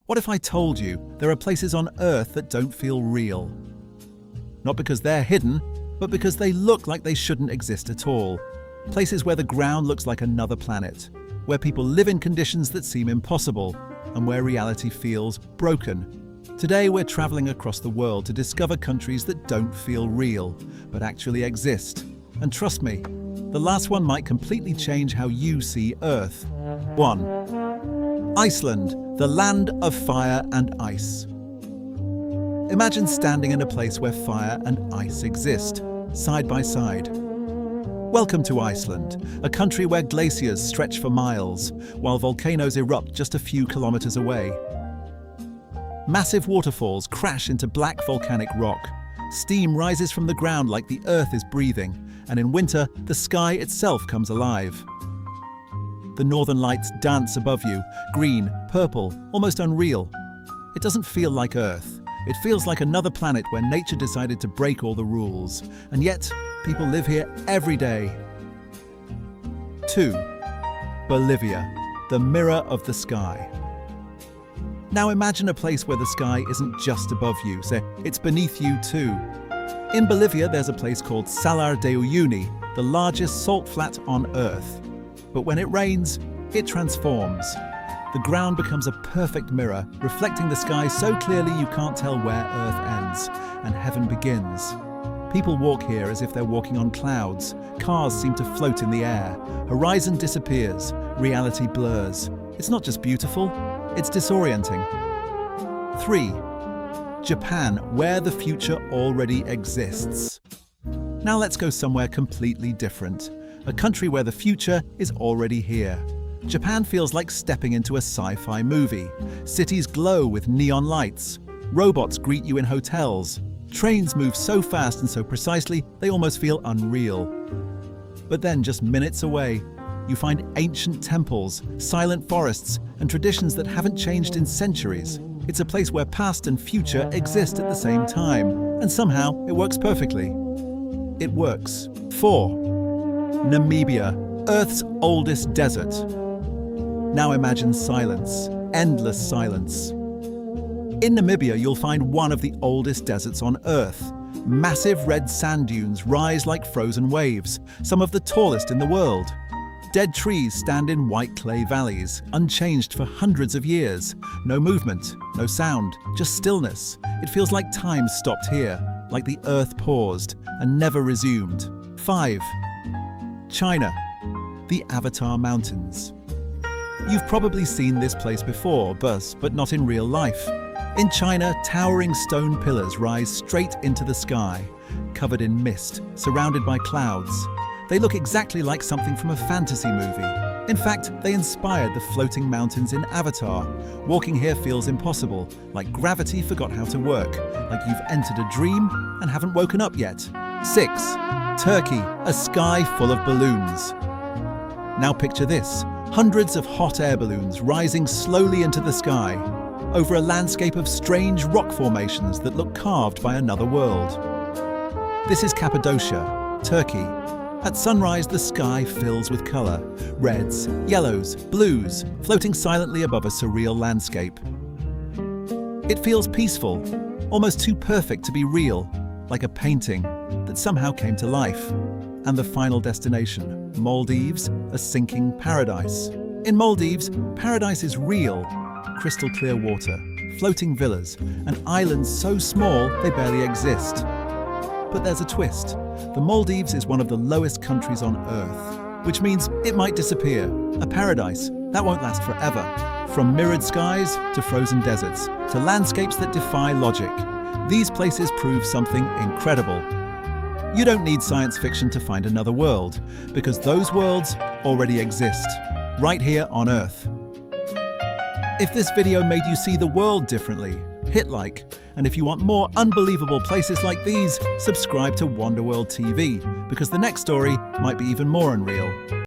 What if I told you there are places on Earth that don't feel real? Not because they're hidden, but because they look like they shouldn't exist at all. Places where the ground looks like another planet, where people live in conditions that seem impossible, and where reality feels broken. Today we're traveling across the world to discover countries that don't feel real, but actually exist. And trust me, the last one might completely change how you see Earth. 1. Iceland, the land of fire and ice. Imagine standing in a place where fire and ice exist, side by side. Welcome to Iceland, a country where glaciers stretch for miles, while volcanoes erupt just a few kilometers away. Massive waterfalls crash into black volcanic rock. Steam rises from the ground like the earth is breathing, and in winter, the sky itself comes alive. The northern lights dance above you, green, purple, almost unreal. It doesn't feel like Earth. It feels like another planet where nature decided to break all the rules, and yet people live here every day. 2. Bolivia, the mirror of the sky. Now imagine a place where the sky isn't just above you, it's beneath you too. In Bolivia, there's a place called Salar de Uyuni, the largest salt flat on Earth. But when it rains, it transforms. The ground becomes a perfect mirror, reflecting the sky so clearly you can't tell where Earth ends and heaven begins. People walk here as if they're walking on clouds. Cars seem to float in the air. Horizon disappears. Reality blurs. It's not just beautiful, it's disorienting. 3. Japan, where the future already exists. Now let's go somewhere completely different. A country where the future is already here. Japan feels like stepping into a sci-fi movie. Cities glow with neon lights. Robots greet you in hotels. Trains move so fast and so precisely, they almost feel unreal. But then, just minutes away, you find ancient temples, silent forests, and traditions that haven't changed in centuries. It's a place where past and future exist at the same time, and somehow it works perfectly. It works. 4. Namibia, Earth's oldest desert. Now imagine silence, endless silence. In Namibia, you'll find one of the oldest deserts on Earth. Massive red sand dunes rise like frozen waves, some of the tallest in the world. Dead trees stand in white clay valleys, unchanged for hundreds of years. No movement, no sound, just stillness. It feels like time stopped here, like the Earth paused and never resumed. 5. China, the Avatar Mountains. You've probably seen this place before, but not in real life. In China, towering stone pillars rise straight into the sky, covered in mist, surrounded by clouds. They look exactly like something from a fantasy movie. In fact, they inspired the floating mountains in Avatar. Walking here feels impossible, like gravity forgot how to work, like you've entered a dream and haven't woken up yet. 6. Turkey, a sky full of balloons. Now picture this. Hundreds of hot air balloons rising slowly into the sky, over a landscape of strange rock formations that look carved by another world. This is Cappadocia, Turkey. At sunrise, the sky fills with color. Reds, yellows, blues, floating silently above a surreal landscape. It feels peaceful, almost too perfect to be real, like a painting that somehow came to life. And the final destination, Maldives, a sinking paradise. In Maldives, paradise is real. Crystal clear water, floating villas, and islands so small they barely exist. But there's a twist. The Maldives is one of the lowest countries on Earth, which means it might disappear. A paradise that won't last forever. From mirrored skies to frozen deserts, to landscapes that defy logic. These places prove something incredible. You don't need science fiction to find another world, because those worlds already exist, right here on Earth. If this video made you see the world differently, hit like. And if you want more unbelievable places like these, subscribe to WANDERWORLD TV, because the next story might be even more unreal.